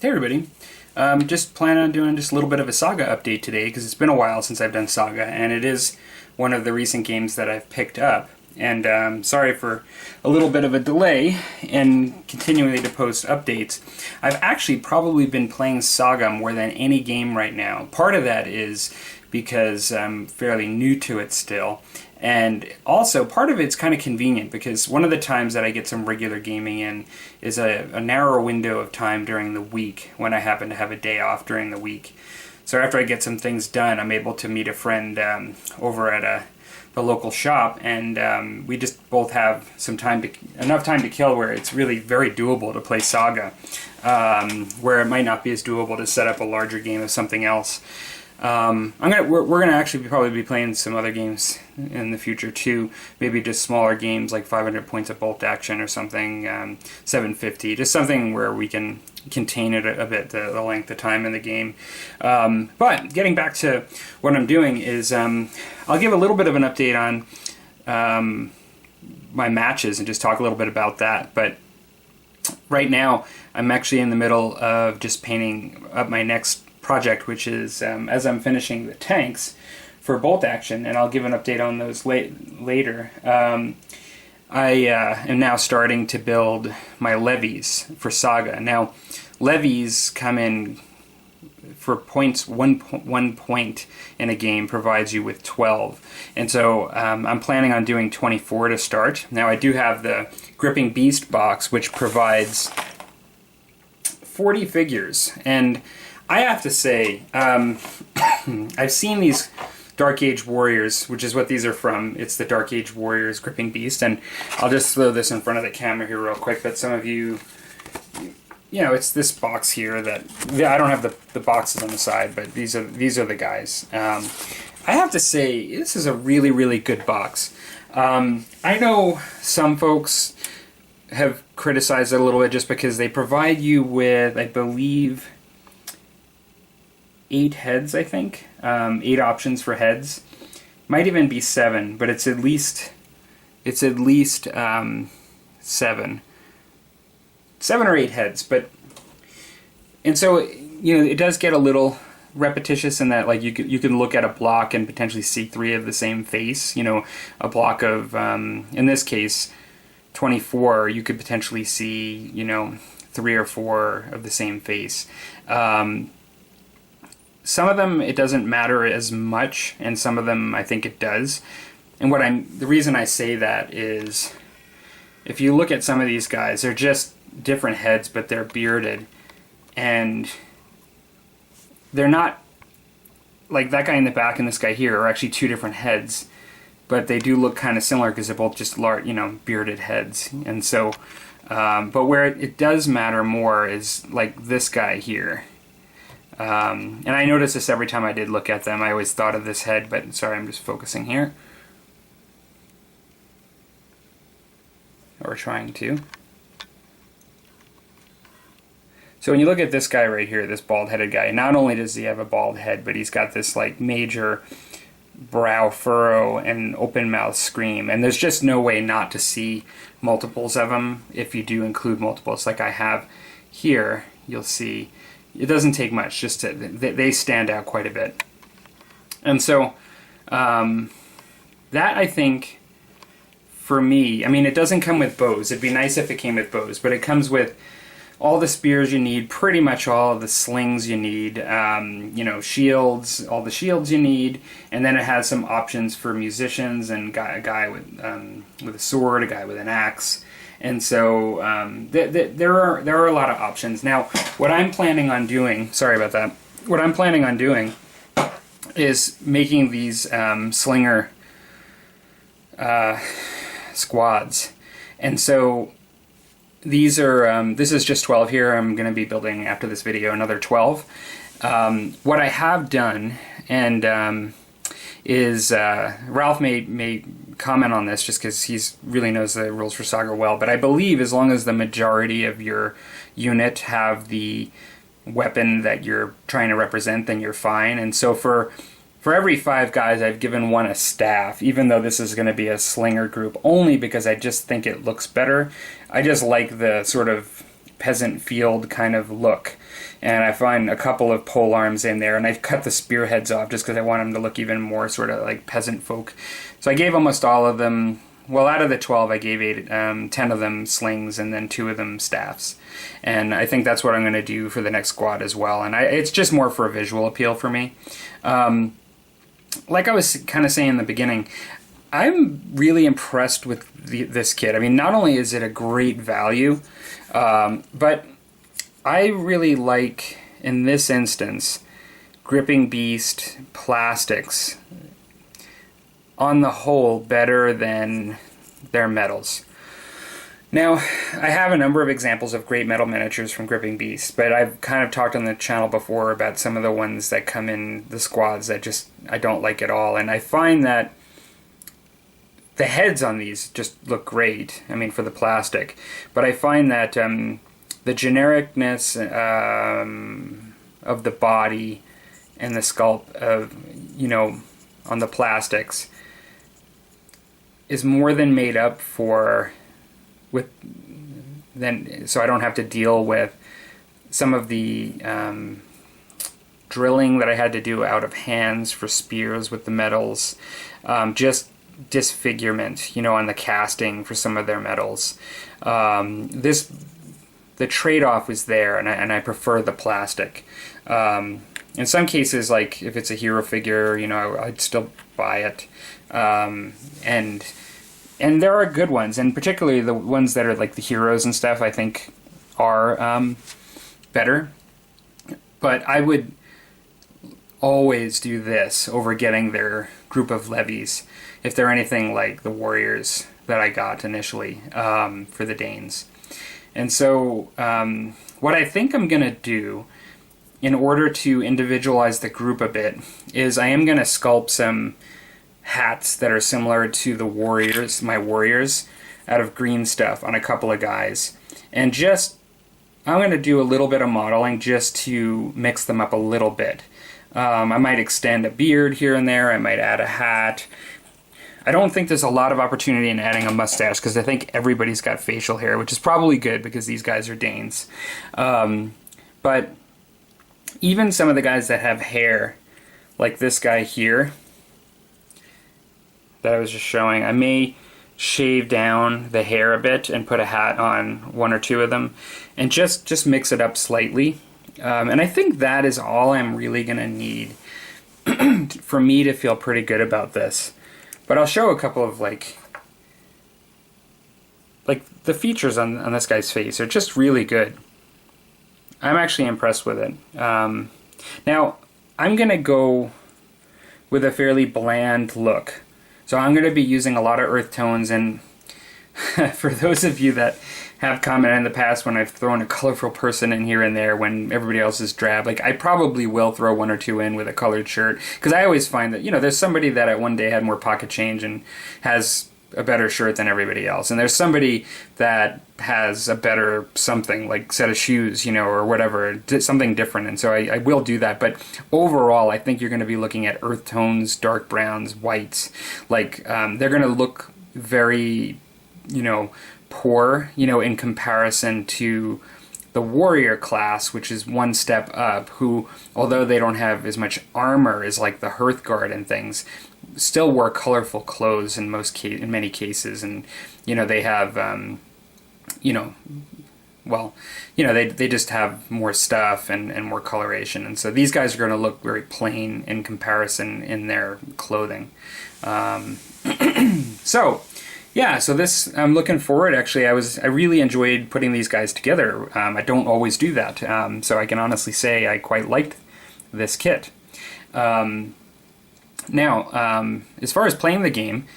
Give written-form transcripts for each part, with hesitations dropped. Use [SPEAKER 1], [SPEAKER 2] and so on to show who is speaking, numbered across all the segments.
[SPEAKER 1] Hey everybody, just planning on doing just a little bit of a Saga update today because it's been a while since I've done Saga, and it is one of the recent games that I've picked up. And sorry for a little bit of a delay in continuing to post updates. I've actually probably been playing Saga more than any game right now. Part of that is because I'm fairly new to it still. And also, part of it's kind of convenient because one of the times that I get some regular gaming in is a narrow window of time during the week when I happen to have a day off during the week. So after I get some things done, I'm able to meet a friend over at the local shop, and we just both have some enough time to kill where it's really very doable to play Saga, where it might not be as doable to set up a larger game of something else. We're gonna actually probably be playing some other games in the future too. Maybe just smaller games like 500 points of bolt action or something, 750, just something where we can contain it a bit, the length of time in the game. But getting back to what I'm doing is I'll give a little bit of an update on my matches and just talk a little bit about that. But right now I'm actually in the middle of just painting up my next project, which is as I'm finishing the tanks for bolt action, and I'll give an update on those later. I am now starting to build my levies for Saga. Now, levies come in for points. One point in a game provides you with 12, and so I'm planning on doing 24 to start. Now, I do have the Gripping Beast box, which provides 40 figures, and I have to say, I've seen these Dark Age Warriors, which is what these are from. It's the Dark Age Warriors Gripping Beast, and I'll just throw this in front of the camera here real quick, but some of you know, it's this box here that, I don't have the boxes on the side, but these are the guys. I have to say, this is a really, really good box. I know some folks have criticized it a little bit just because they provide you with, I believe, 8 heads, I think. 8 options for heads. Might even be 7, but it's at least 7. 7 or 8 heads, and so, you know, it does get a little repetitious in that, like, you can look at a block and potentially see 3 of the same face. You know, a block of, in this case, 24, you could potentially see, you know, 3 or 4 of the same face. Some of them it doesn't matter as much, and some of them I think it does. And the reason I say that is, if you look at some of these guys, they're just different heads, but they're bearded, and they're not like that guy in the back and this guy here are actually 2 different heads, but they do look kind of similar because they're both just large, you know, bearded heads. And so, but where it does matter more is like this guy here. And I notice this every time I did look at them. I always thought of this head, but sorry, I'm just focusing here. Or trying to. So when you look at this guy right here, this bald-headed guy, not only does he have a bald head, but he's got this like major brow furrow and open mouth scream. And there's just no way not to see multiples of them if you do include multiples like I have here. You'll see. It doesn't take much, just to, they stand out quite a bit. And so, that I think, for me, I mean, it doesn't come with bows. It'd be nice if it came with bows, but it comes with all the spears you need, pretty much all of the slings you need, you know, shields, all the shields you need, and then it has some options for musicians and a guy with a sword, a guy with an axe. And so there are a lot of options. Now, what I'm planning on doing, sorry about that, what I'm planning on doing is making these slinger squads. And so these are, this is just 12 here. I'm going to be building, after this video, another 12. What I have done, and is, Ralph may comment on this just because he really knows the rules for Saga well, but I believe as long as the majority of your unit have the weapon that you're trying to represent, then you're fine. And so for every 5 guys, I've given 1 a staff, even though this is going to be a slinger group, only because I just think it looks better. I just like the sort of peasant field kind of look. And I find a couple of pole arms in there, and I've cut the spearheads off just because I want them to look even more sort of like peasant folk. So I gave almost all of them, well, out of the 12, I gave 10 of them slings and then 2 of them staffs. And I think that's what I'm going to do for the next squad as well. And it's just more for a visual appeal for me. Like I was kind of saying in the beginning, I'm really impressed with this kit. I mean, not only is it a great value, but I really like, in this instance, Gripping Beast plastics on the whole better than their metals. Now, I have a number of examples of great metal miniatures from Gripping Beast, but I've kind of talked on the channel before about some of the ones that come in the squads that I don't like at all. And I find that the heads on these just look great, I mean, for the plastic. But I find that the genericness of the body and the sculpt of, on the plastics is more than made up for so I don't have to deal with some of the drilling that I had to do out of hands for spears with the metals, just disfigurement, on the casting for some of their metals. The trade-off was there, and I prefer the plastic. In some cases, like if it's a hero figure, I'd still buy it. And there are good ones, and particularly the ones that are like the heroes and stuff, I think are better. But I would always do this over getting their group of levies if they're anything like the warriors that I got initially for the Danes. And so what I think I'm going to do in order to individualize the group a bit is I am going to sculpt some hats that are similar to the warriors, my warriors, out of green stuff on a couple of guys. And I'm going to do a little bit of modeling just to mix them up a little bit. I might extend a beard here and there. I might add a hat. I don't think there's a lot of opportunity in adding a mustache because I think everybody's got facial hair, which is probably good because these guys are Danes. But even some of the guys that have hair, like this guy here, that I was just showing, I may shave down the hair a bit and put a hat on 1 or 2 of them and just mix it up slightly. And I think that is all I'm really going to need for me to feel pretty good about this. But I'll show a couple of like the features on this guy's face are just really good. I'm actually impressed with it. Now, I'm going to go with a fairly bland look. So I'm going to be using a lot of earth tones, and for those of you that have commented in the past when I've thrown a colorful person in here and there when everybody else is drab, like I probably will throw 1 or 2 in with a colored shirt, because I always find that, there's somebody that at one day had more pocket change and has a better shirt than everybody else, and there's somebody that has a better something, like set of shoes, or whatever, something different, and so I will do that. But overall, I think you're going to be looking at earth tones, dark browns, whites, like they're going to look very, poor, in comparison to the warrior class, which is one step up, who, although they don't have as much armor as like the Hearthguard and things, still wear colorful clothes in many cases, and they have they just have more stuff and more coloration, and so these guys are going to look very plain in comparison in their clothing. So this, I'm looking forward. Actually, I really enjoyed putting these guys together. I don't always do that, so I can honestly say I quite liked this kit. Now, as far as playing the game,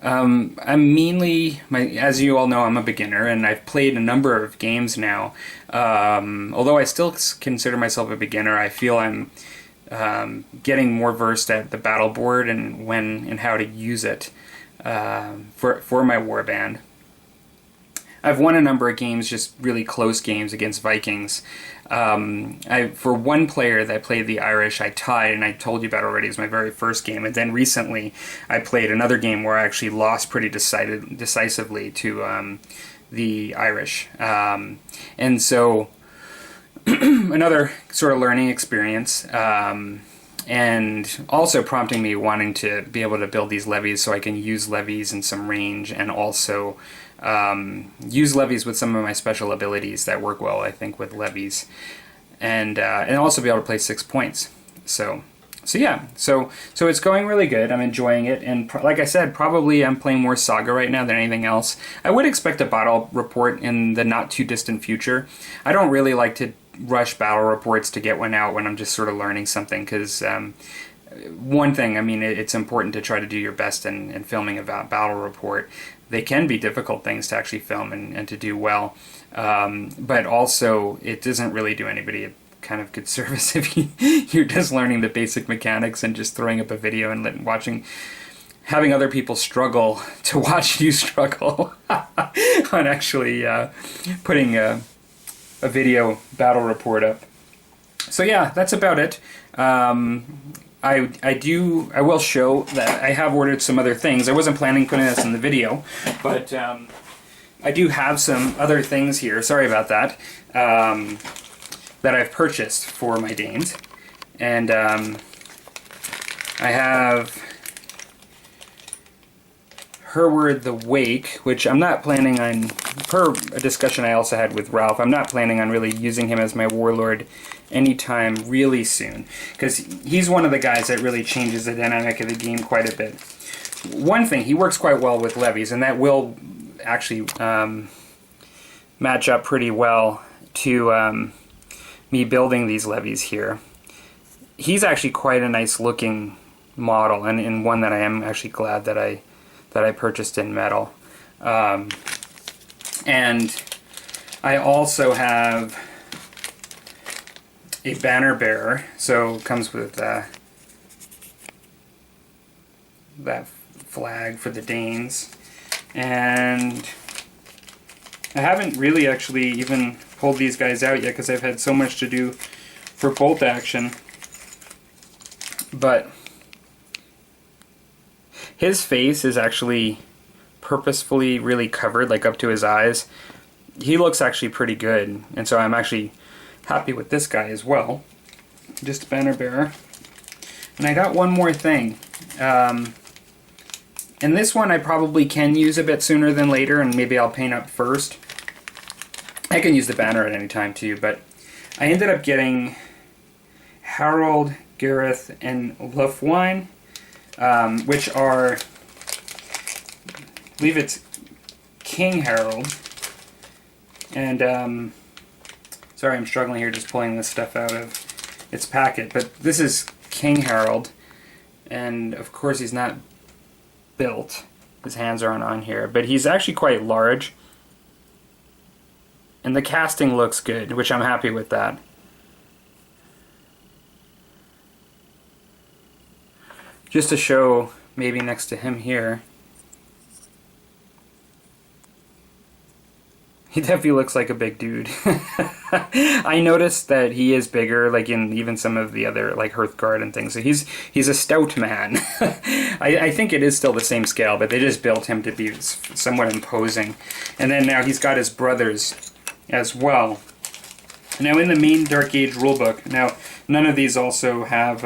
[SPEAKER 1] I'm mainly, as you all know, I'm a beginner, and I've played a number of games now. Although I still consider myself a beginner, I feel I'm getting more versed at the battle board and when and how to use it for my warband. I've won a number of games, just really close games against Vikings. For one player that played the Irish, I tied, and I told you about already, it was my very first game. And then recently, I played another game where I actually lost pretty decisively to the Irish. And so another sort of learning experience, and also prompting me wanting to be able to build these levies so I can use levies in some range, and also use levies with some of my special abilities that work well, I think, with levies, and also be able to play 6 points. So yeah, so it's going really good. I'm enjoying it, and like I said, probably I'm playing more Saga right now than anything else. I would expect a battle report in the not too distant future. I don't really like to rush battle reports to get one out when I'm just sort of learning something, because one thing, I mean, it's important to try to do your best in filming a battle report. They can be difficult things to actually film and to do well, but also it doesn't really do anybody a kind of good service if you're just learning the basic mechanics and just throwing up a video and having other people struggle to watch you struggle on actually putting a video battle report up. So yeah, that's about it. I will show that I have ordered some other things. I wasn't planning putting this in the video, but I do have some other things here. Sorry about that. That I've purchased for my Danes, and I have Hereward the Wake, which I'm not planning on, per a discussion I also had with Ralph, I'm not planning on really using him as my warlord anytime really soon, because he's one of the guys that really changes the dynamic of the game quite a bit. One thing, he works quite well with levies, and that will actually match up pretty well to me building these levies here. He's actually quite a nice looking model, and one that I am actually glad that I purchased in metal. And I also have a banner bearer, so it comes with that flag for the Danes. And I haven't really actually even pulled these guys out yet because I've had so much to do for bolt action. But his face is actually purposefully really covered, like up to his eyes. He looks actually pretty good, and so I'm actually happy with this guy as well. Just a banner bearer. And I got one more thing. And this one I probably can use a bit sooner than later, and maybe I'll paint up first. I can use the banner at any time too, but I ended up getting Harold, Gareth, and Lufwine, which are, I believe it's King Harold, and sorry, I'm struggling here just pulling this stuff out of its packet, but this is King Harold, and of course he's not built, his hands aren't on here, but he's actually quite large, and the casting looks good, which I'm happy with that. Just to show maybe next to him here, he definitely looks like a big dude. I noticed that he is bigger, like in even some of the other, like Hearthguard and things. So he's a stout man. I think it is still the same scale, but they just built him to be somewhat imposing. And then now he's got his brothers as well. Now in the main Dark Age rulebook, now none of these also have,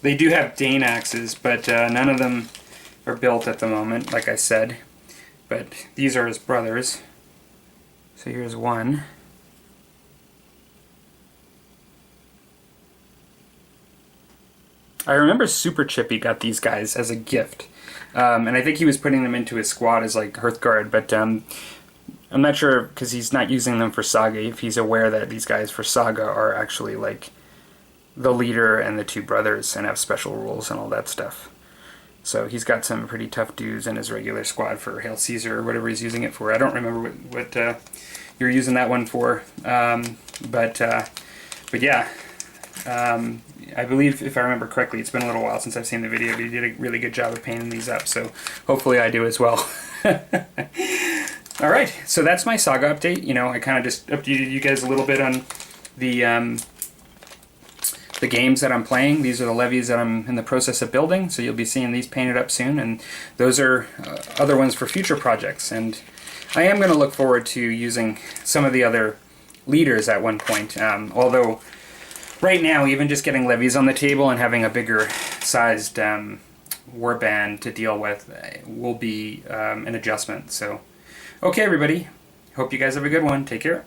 [SPEAKER 1] they do have Dane axes, but none of them are built at the moment, like I said. But these are his brothers. So here's one. I remember Super Chippy got these guys as a gift. And I think he was putting them into his squad as like Hearthguard, but I'm not sure, because he's not using them for Saga, if he's aware that these guys for Saga are actually like the leader and the two brothers and have special rules and all that stuff. So he's got some pretty tough dudes in his regular squad for Hail Caesar or whatever he's using it for. I don't remember what you're using that one for, but yeah, I believe, if I remember correctly, it's been a little while since I've seen the video, but he did a really good job of painting these up, so hopefully I do as well. Alright, so that's my Saga update. You know, I kind of just updated you guys a little bit on the the games that I'm playing. These are the levies that I'm in the process of building, so you'll be seeing these painted up soon, and those are other ones for future projects. And I am going to look forward to using some of the other leaders at one point, although right now even just getting levies on the table and having a bigger sized warband to deal with will be an adjustment. So okay everybody, hope you guys have a good one. Take care.